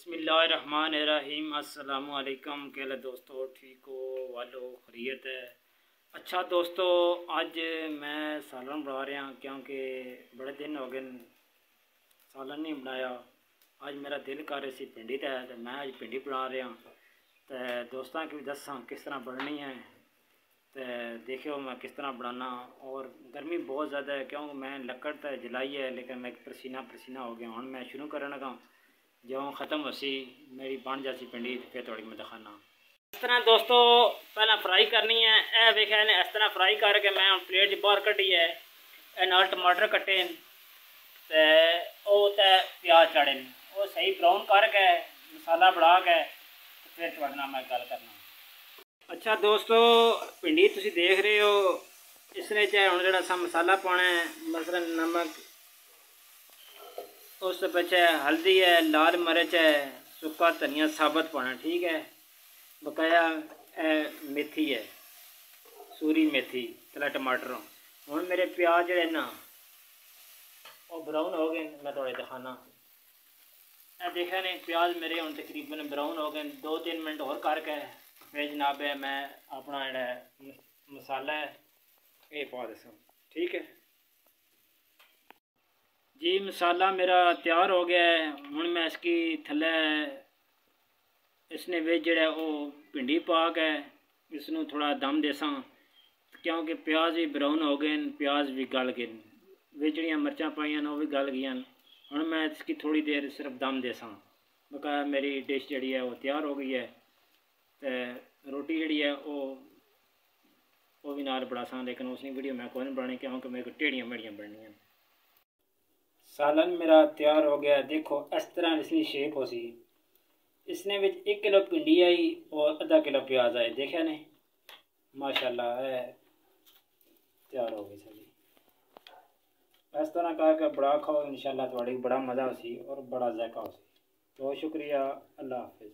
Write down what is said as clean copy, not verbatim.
बिस्मिल्लाहिर्रहमानिर्रहीम। अस्सलामु अलैकुम। केले दोस्तों ठीक हो वालो खैरियत है। अच्छा दोस्तों, आज मैं सालन बना रहा क्योंकि बड़े दिन हो गए सालन नहीं बनाया। आज मेरा दिल कर रही सी भिंडी तो है तो मैं आज भिंडी बना रहा तो दोस्तों की भी दसा किस तरह बननी है तो देखियो मैं किस तरह बनाना। और गर्मी बहुत ज़्यादा है क्योंकि मैं लकड़ तो जलाई है लेकिन मैं पसीना पसीना हो गया। हूँ मैं शुरू करने लगा जो ख़त्म होसी मेरी बन जासी भिंडी फिर थोड़ी मैं दिखाना। इस तरह दोस्तों पहला फ्राई करनी है। यह वेखा ने इस तरह फ्राई करके मैं हम प्लेट च बाहर कढ़ी है। नाल टमाटर कट्टे तो प्याज चाड़े वो सही ब्राउन करके मसाला बना के फिर थोड़े नाल मैं गल करना। अच्छा दोस्तों, भिंडी तुसी देख रहे हो इसने चाहे हम जो मसाला पाना है मसलन नमक, उस पीछे हल्दी है, लाल मिर्च है, सुक्का धनिया साबत पाना ठीक है। बकाया मेथी है, सूरी मेथी, तला टमाटर। हूँ मेरे प्याज जो ना वो ब्राउन हो गए मैं थोड़े दिखाना। देखा नहीं प्याज मेरे हूँ तकरीबन ब्राउन हो गए। 2-3 मिनट और करके फिर जनाब है मैं अपना जो मसाला है ये पा दसा ठीक है जी। मसाला मेरा तैयार हो गया है। हूँ मैं इसकी थले इसने वे जड़ा वो भिंडी पा के इसनों थोड़ा दम देसा क्योंकि प्याज भी ब्राउन हो गए, प्याज भी गल गए, वे जड़ियाँ मिर्चां पाइयां वो भी गल गई। हूँ मैं इसकी थोड़ी देर सिर्फ दम देसा। बकाया मेरी डिश जी है वो तैयार हो गई है। तो रोटी जी है वो भी नाल बनासा लेकिन उसकी वीडियो मैं कोई नहीं बनानी क्योंकि मेरे को टेढ़ियाँ मेढ़ियाँ बननियाँ। सालन मेरा तैयार हो गया। देखो इस तरह इसकी शेप हो सी। इसने विच 1 किलो भिंडी आई और आधा किलो प्याज आए। देखा ने माशाल्लाह है तैयार हो गई सारी। इस तरह करके बड़ा खाओ इंशाल्लाह थोड़ी बड़ा मज़ा हो सी और बड़ा जायका हो सी। बहुत शुक्रिया। अल्लाह हाफिज़।